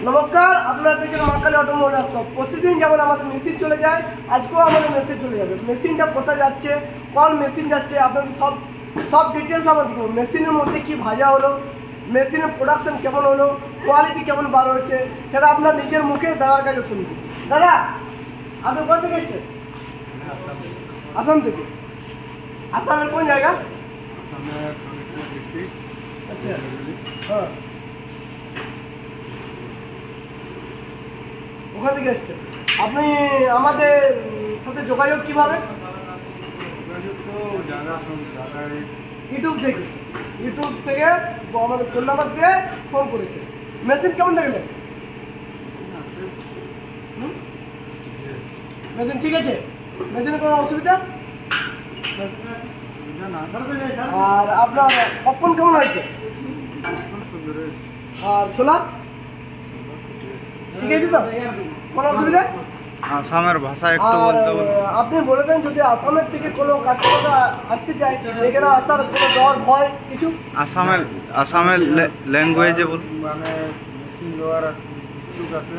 নমস্কার, আপনারা দেখছেন মা কালী অটোমোবাইল শপ। প্রতিদিন যেমন আমাদের মেশিন চলে যায়, আজকেও আমাদের মেশিন চলে যাবে। মেশিনটা কোথায় যাচ্ছে, কোন মেশিন যাচ্ছে, আপনাদের সব ডিটেলস আমরা দিব। মেশিনের মধ্যে কি ভাজা হলো, মেশিনের প্রোডাকশন কেমন হলো, কোয়ালিটি কেমন বার হচ্ছে, সেটা আপনার নিজের মুখে দাদার কাছে শুনবেন। দাদা, আপনি কোথা থেকে এসছেন? আসাম থেকে। আসামের কোন জায়গা? আচ্ছা, হ্যাঁ, ওখান থেকে এসছেন। আপনি আমাদের সাথে যোগাযোগ কিভাবে? ইউটিউব থেকে আমাদের ফোন নাম্বার দিয়ে ফোন করেছে। মেশিন কেমন দেখলেন? মেশিন ঠিক আছে? মেশিনে কোনো অসুবিধা? আর আপনার পপকর্ন কেমন হয়েছে? আর ছোলা ঠিক আছে তো? কোনো অসুবিধা? আসামের ভাষা একটু বলতে বলুন। আপনি বলে দেন, যদি আসামের থেকে কোনো কাস্টমার আসতে চায়, এখানে আসার কোনো ডর ভয় কিছু? আসামের ল্যাঙ্গুয়েজে বলুন। মানে মেশিন দেওয়ার ইচ্ছুক আছে,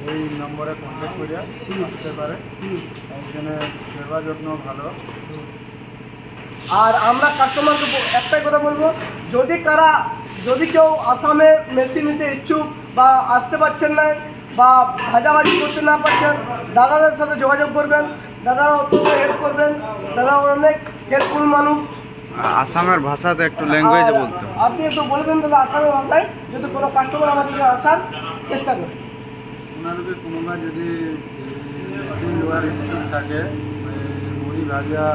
এই নম্বরে কন্ট্যাক্ট করে আসতে পারে। এখানে সেবা যত্ন ভালো। আর আমরা কাস্টমারকে একটাই কথা বলবো, যদি কেউ আসামে মেশিন নিতে ইচ্ছুক বা আসতে পারছেন না বা ভাজাভাজি করতে না পারছেন, দাদাদের সাথে যোগাযোগ করবেন। দাদারা অত্যন্ত হেল্প করবেন। দাদা অনেক হেল্পফুল মানুষ। আসামের ভাষাতে একটু ল্যাঙ্গুয়েজে বলতে। আপনি একটু বলে দেন দাদা আসামের ভাষায়, যদি কোনো কাস্টমার আমাদেরকে আসার চেষ্টা করে। ওনাদেরকে কোনোবা যদি মেশিন দেওয়ার ইচ্ছুক থাকে, মুড়ি ভাজা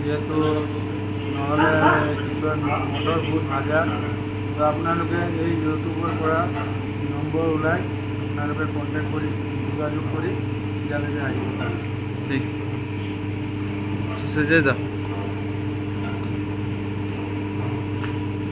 যেহেতু নহলে মটর বুট ভাজা, তো আপনালোকে এই ইউটিউবের পৰা নম্বর ওলাই আপনালোকে কন্ট্যাক্ট করে যোগাযোগ করে ইয়ালৈকে আহিব। ঠিক আছে,